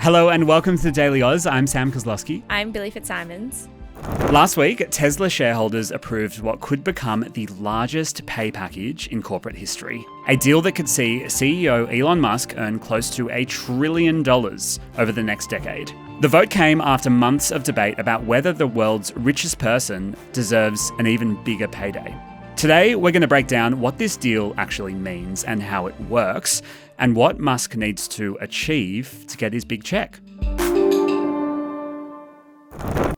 Hello and welcome to the Daily Aus. I'm Sam Koslowski. I'm Billi FitzSimons. Last week, Tesla shareholders approved what could become the largest pay package in corporate history. A deal that could see CEO Elon Musk earn close to $1 trillion over the next decade. The vote came after months of debate about whether the world's richest person deserves an even bigger payday. Today, we're going to break down what this deal actually means and how it works, and what Musk needs to achieve to get his big check.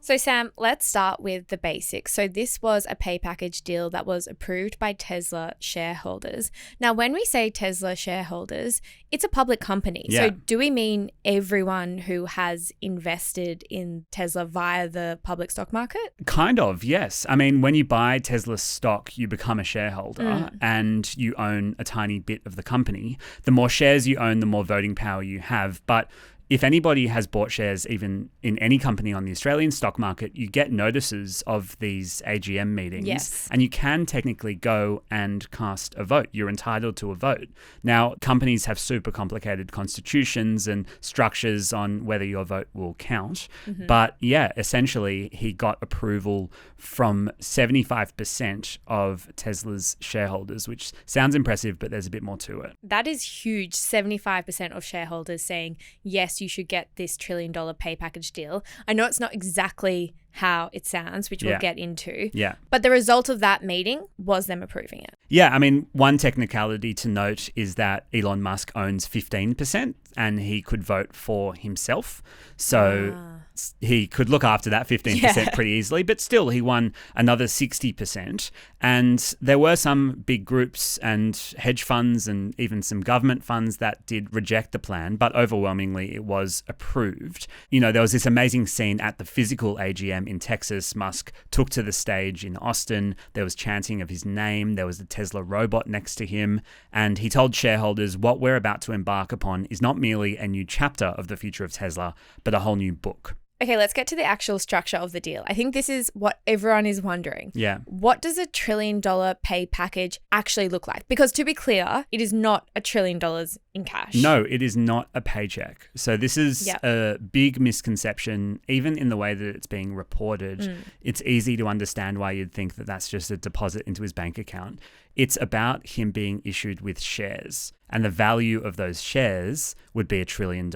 So Sam, let's start with the basics. So this was a pay package deal that was approved by Tesla shareholders. Now, when we say Tesla shareholders, it's a public company. Yeah. So do we mean everyone who has invested in Tesla via the public stock market? Kind of, yes. I mean, when you buy Tesla stock, you become a shareholder and you own a tiny bit of the company. The more shares you own, the more voting power you have. But if anybody has bought shares even in any company on the Australian stock market, you get notices of these AGM meetings. Yes. And you can technically go and cast a vote. You're entitled to a vote. Now, companies have super complicated constitutions and structures on whether your vote will count. But yeah, essentially, he got approval from 75% of Tesla's shareholders, which sounds impressive, but there's a bit more to it. That is huge. 75% of shareholders saying, yes, you should get this $1 trillion pay package deal. I know it's not exactly how it sounds, which we'll get into. Yeah. But the result of that meeting was them approving it. Yeah, I mean, one technicality to note is that Elon Musk owns 15% and he could vote for himself. So he could look after that 15% pretty easily, but still he won another 60%. And there were some big groups and hedge funds and even some government funds that did reject the plan, but overwhelmingly it was approved. You know, there was this amazing scene at the physical AGM in Texas. Musk took to the stage in Austin. There was chanting of his name. There was the Tesla robot next to him. And he told shareholders what we're about to embark upon is not merely a new chapter of the future of Tesla, but a whole new book. Okay, let's get to the actual structure of the deal. I think this is what everyone is wondering. Yeah. What does $1 trillion pay package actually look like? Because to be clear, it is not $1 trillion in cash. No, it is not a paycheck. So this is a big misconception, even in the way that it's being reported. It's easy to understand why you'd think that that's just a deposit into his bank account. It's about him being issued with shares, and the value of those shares would be $1 trillion.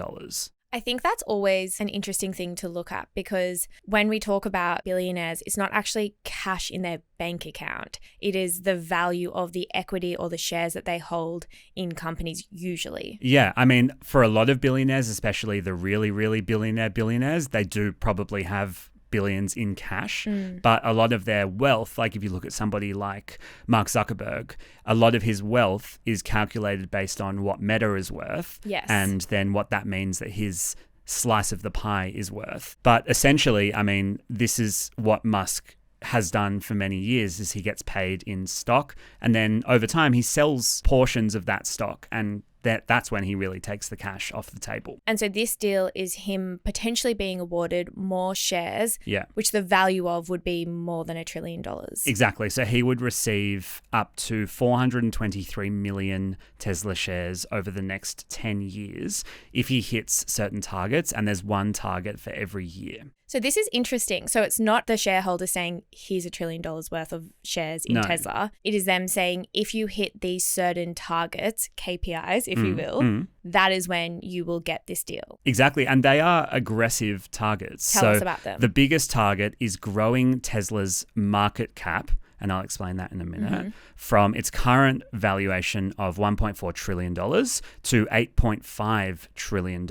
I think that's always an interesting thing to look at, because when we talk about billionaires, it's not actually cash in their bank account. It is the value of the equity or the shares that they hold in companies usually. Yeah, I mean, for a lot of billionaires, especially the really, really billionaires, they do probably have billions in cash, but a lot of their wealth, like if you look at somebody like Mark Zuckerberg, a lot of his wealth is calculated based on what Meta is worth, and then what that means that his slice of the pie is worth. But essentially, I mean, this is what Musk has done for many years, is he gets paid in stock, and then over time he sells portions of that stock, and that's when he really takes the cash off the table. And so this deal is him potentially being awarded more shares, which the value of would be more than $1 trillion. Exactly. So he would receive up to 423 million Tesla shares over the next 10 years if he hits certain targets, and there's one target for every year. So this is interesting. So it's not the shareholder saying, here's $1 trillion worth of shares in Tesla. It is them saying, if you hit these certain targets, KPIs, if you will, that is when you will get this deal. Exactly. And they are aggressive targets. Tell us about them. The biggest target is growing Tesla's market cap, and I'll explain that in a minute, from its current valuation of $1.4 trillion to $8.5 trillion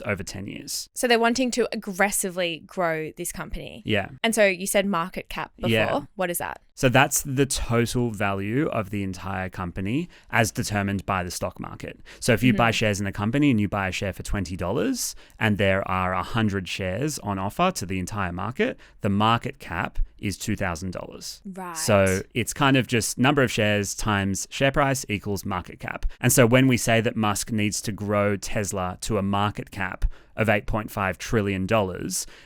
over 10 years. So they're wanting to aggressively grow this company. Yeah. And so you said market cap before. Yeah. What is that? So that's the total value of the entire company as determined by the stock market. So if you buy shares in a company and you buy a share for $20 and there are 100 shares on offer to the entire market, the market cap is $2,000. Right. So it's kind of just number of shares times share price equals market cap. And so when we say that Musk needs to grow Tesla to a market cap of $8.5 trillion,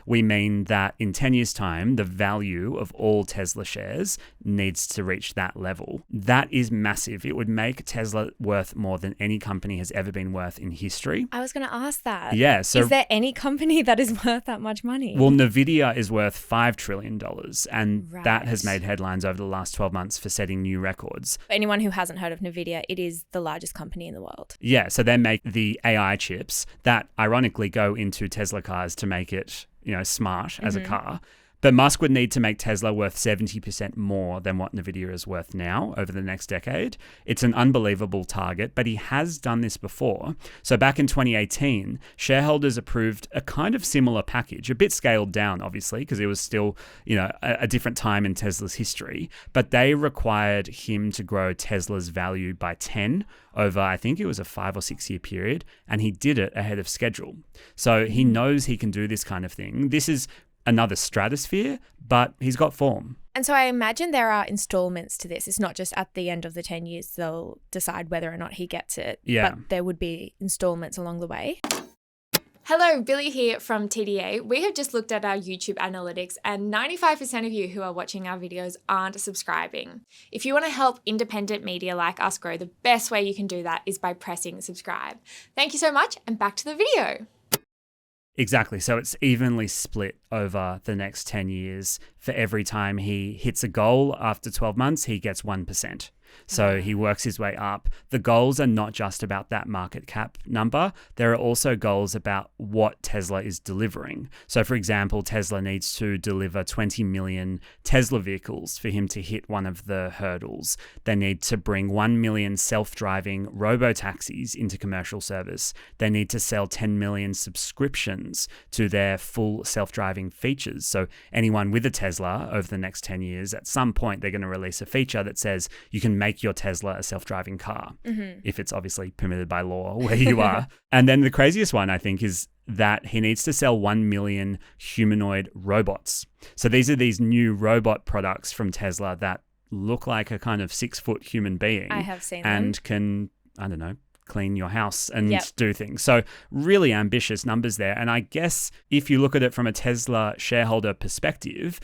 we mean that in 10 years' time, the value of all Tesla shares needs to reach that level. That is massive. It would make Tesla worth more than any company has ever been worth in history. I was going to ask that. Yeah. So, is there any company that is worth that much money? Well, Nvidia is worth $5 trillion, and that has made headlines over the last 12 months for setting new records. For anyone who hasn't heard of Nvidia, it is the largest company in the world. Yeah, so they make the AI chips that ironically go into Tesla cars to make it, smart as a car. But Musk would need to make Tesla worth 70% more than what Nvidia is worth now over the next decade. It's an unbelievable target, but he has done this before. So back in 2018, shareholders approved a kind of similar package, a bit scaled down, obviously, because it was still, a different time in Tesla's history. But they required him to grow Tesla's value by 10 over, I think it was a 5 or 6 year period, and he did it ahead of schedule. So he knows he can do this kind of thing. This is another stratosphere, but he's got form. And so I imagine there are installments to this. It's not just at the end of the 10 years they'll decide whether or not he gets it. Yeah. But there would be installments along the way. Hello, Billi here from TDA. We have just looked at our YouTube analytics and 95% of you who are watching our videos aren't subscribing. If you want to help independent media like us grow, the best way you can do that is by pressing subscribe. Thank you so much, and back to the video. Exactly. So it's evenly split over the next 10 years. For every time he hits a goal after 12 months, he gets 1%. So he works his way up. The goals are not just about that market cap number. There are also goals about what Tesla is delivering. So for example, Tesla needs to deliver 20 million Tesla vehicles for him to hit one of the hurdles. They need to bring 1 million self-driving robo-taxis into commercial service. They need to sell 10 million subscriptions to their full self-driving features. So anyone with a Tesla over the next 10 years, at some point, they're going to release a feature that says you can make your Tesla a self-driving car, if it's obviously permitted by law where you are. And then the craziest one, I think, is that he needs to sell 1 million humanoid robots. So these are these new robot products from Tesla that look like a kind of 6-foot human being. I have seen and them. Can, I don't know, clean your house and do things. So really ambitious numbers there. And I guess if you look at it from a Tesla shareholder perspective,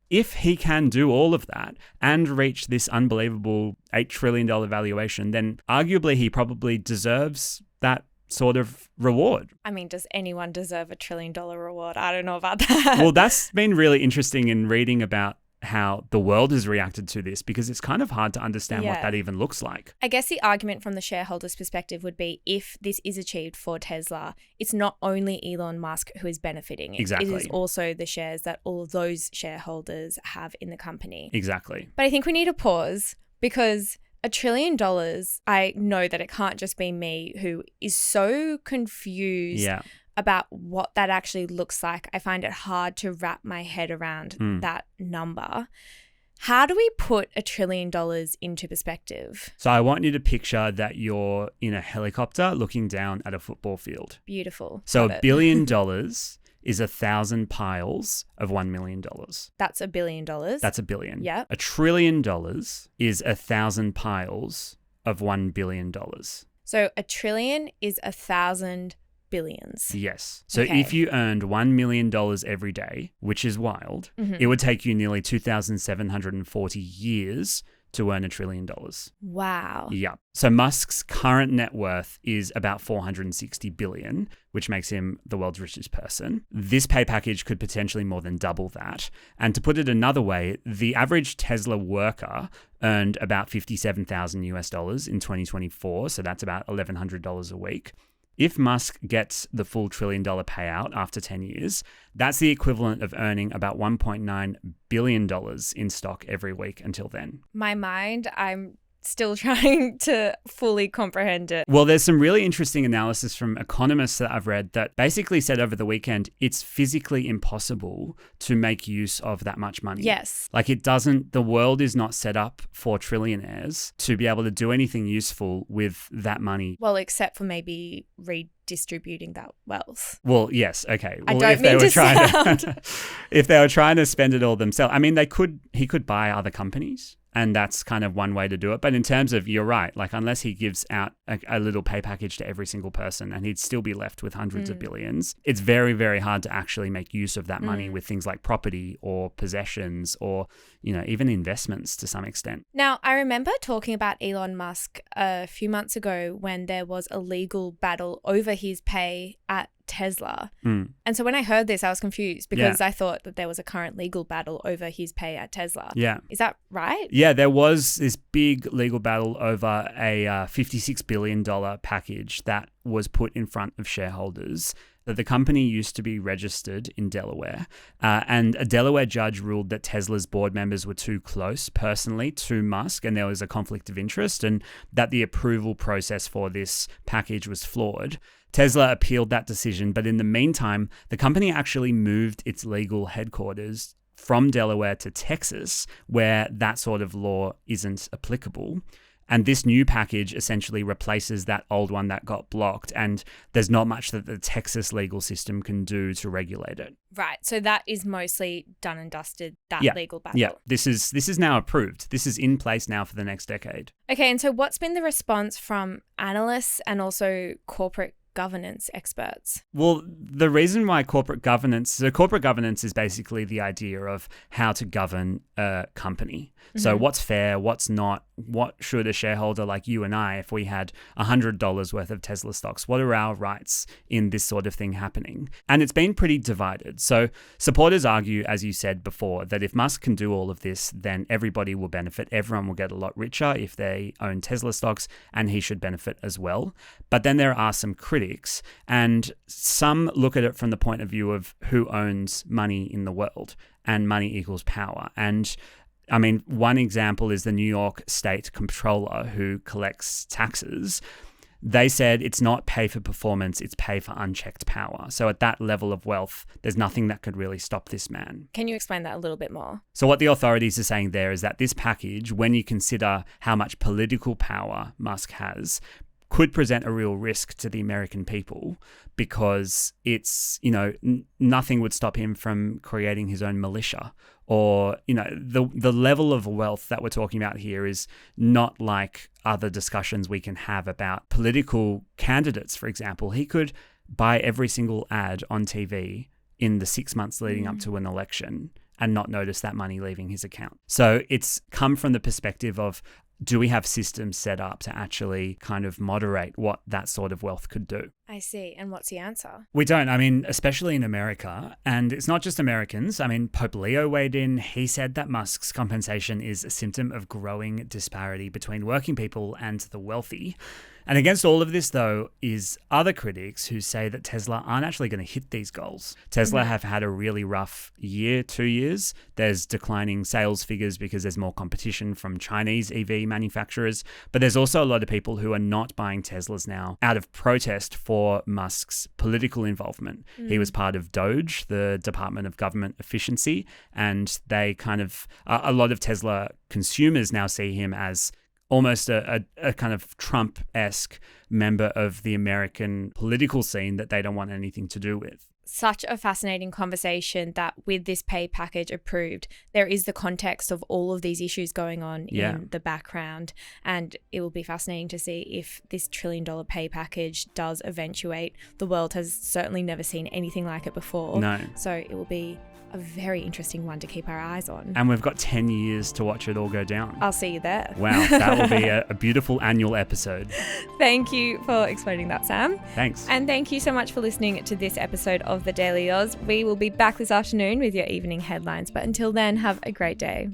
if he can do all of that and reach this unbelievable $8 trillion valuation, then arguably he probably deserves that sort of reward. I mean, does anyone deserve $1 trillion reward? I don't know about that. Well, that's been really interesting in reading about how the world has reacted to this, because it's kind of hard to understand what that even looks like. I guess the argument from the shareholders' perspective would be, if this is achieved for Tesla, it's not only Elon Musk who is benefiting. Exactly. It is also the shares that all of those shareholders have in the company. Exactly. But I think we need to pause, because $1 trillion, I know that it can't just be me who is so confused about what that actually looks like. I find it hard to wrap my head around that number. How do we put $1 trillion into perspective? So I want you to picture that you're in a helicopter looking down at a football field. Beautiful. So $1 billion is 1,000 piles of $1 million. That's $1 billion. That's $1 billion. Yeah. $1 trillion is 1,000 piles of $1 billion. So $1 trillion is 1,000 billions. Yes. So if you earned $1 million every day, which is wild, it would take you nearly 2,740 years to earn $1 trillion. Wow. Yeah. So Musk's current net worth is about 460 billion, which makes him the world's richest person. This pay package could potentially more than double that. And to put it another way, the average Tesla worker earned about $57,000 US in 2024. So that's about $1,100 a week. If Musk gets the full $1 trillion payout after 10 years, that's the equivalent of earning about $1.9 billion in stock every week until then. My mind, I'm still trying to fully comprehend it. Well, there's some really interesting analysis from economists that I've read that basically said over the weekend, it's physically impossible to make use of that much money. Yes. Like the world is not set up for trillionaires to be able to do anything useful with that money. Well, except for maybe redistributing that wealth. Well, yes. Okay. Well, I don't mean to sound... if they were trying to spend it all themselves, I mean, he could buy other companies. And that's kind of one way to do it. But in terms of, you're right, like unless he gives out a little pay package to every single person and he'd still be left with hundreds of billions, it's very, very hard to actually make use of that money with things like property or possessions or, even investments to some extent. Now, I remember talking about Elon Musk a few months ago when there was a legal battle over his pay at Tesla. And so when I heard this, I was confused because I thought that there was a current legal battle over his pay at Tesla. Yeah. Is that right? Yeah, there was this big legal battle over a $56 billion package that was put in front of shareholders. That the company used to be registered in Delaware, and a Delaware judge ruled that Tesla's board members were too close personally to Musk and there was a conflict of interest, and that the approval process for this package was flawed. Tesla appealed that decision, but in the meantime, the company actually moved its legal headquarters from Delaware to Texas, where that sort of law isn't applicable. And this new package essentially replaces that old one that got blocked. And there's not much that the Texas legal system can do to regulate it. Right. So that is mostly done and dusted, that legal battle. Yeah. This is now approved. This is in place now for the next decade. Okay. And so what's been the response from analysts and also corporate governance experts? Well, the reason why corporate governance is basically the idea of how to govern a company. So what's fair, what's not, what should a shareholder like you and I, if we had $100 worth of Tesla stocks, what are our rights in this sort of thing happening? And it's been pretty divided. So supporters argue, as you said before, that if Musk can do all of this, then everybody will benefit. Everyone will get a lot richer if they own Tesla stocks, and he should benefit as well. But then there are some critics, and some look at it from the point of view of who owns money in the world, and money equals power. And I mean, one example is the New York State Comptroller who collects taxes. They said it's not pay for performance, it's pay for unchecked power. So at that level of wealth, there's nothing that could really stop this man. Can you explain that a little bit more? So what the authorities are saying there is that this package, when you consider how much political power Musk has, could present a real risk to the American people because it's, nothing would stop him from creating his own militia. Or, the level of wealth that we're talking about here is not like other discussions we can have about political candidates, for example. He could buy every single ad on TV in the 6 months leading up to an election and not notice that money leaving his account. So it's come from the perspective of, do we have systems set up to actually kind of moderate what that sort of wealth could do? I see. And what's the answer? We don't. I mean, especially in America. And it's not just Americans. I mean, Pope Leo weighed in. He said that Musk's compensation is a symptom of growing disparity between working people and the wealthy. And against all of this, though, is other critics who say that Tesla aren't actually going to hit these goals. Tesla have had a really rough year, 2 years. There's declining sales figures because there's more competition from Chinese EV manufacturers. But there's also a lot of people who are not buying Teslas now out of protest for Musk's political involvement. He was part of DOGE, the Department of Government Efficiency, and they kind of, a lot of Tesla consumers now see him as almost a kind of Trump-esque member of the American political scene that they don't want anything to do with. Such a fascinating conversation that with this pay package approved, there is the context of all of these issues going on in the background. And it will be fascinating to see if this $1 trillion pay package does eventuate. The world has certainly never seen anything like it before. No. So it will be a very interesting one to keep our eyes on. And we've got 10 years to watch it all go down. I'll see you there. Wow, that will be a beautiful annual episode. Thank you for explaining that, Sam. Thanks. And thank you so much for listening to this episode of The Daily Aus. We will be back this afternoon with your evening headlines. But until then, have a great day.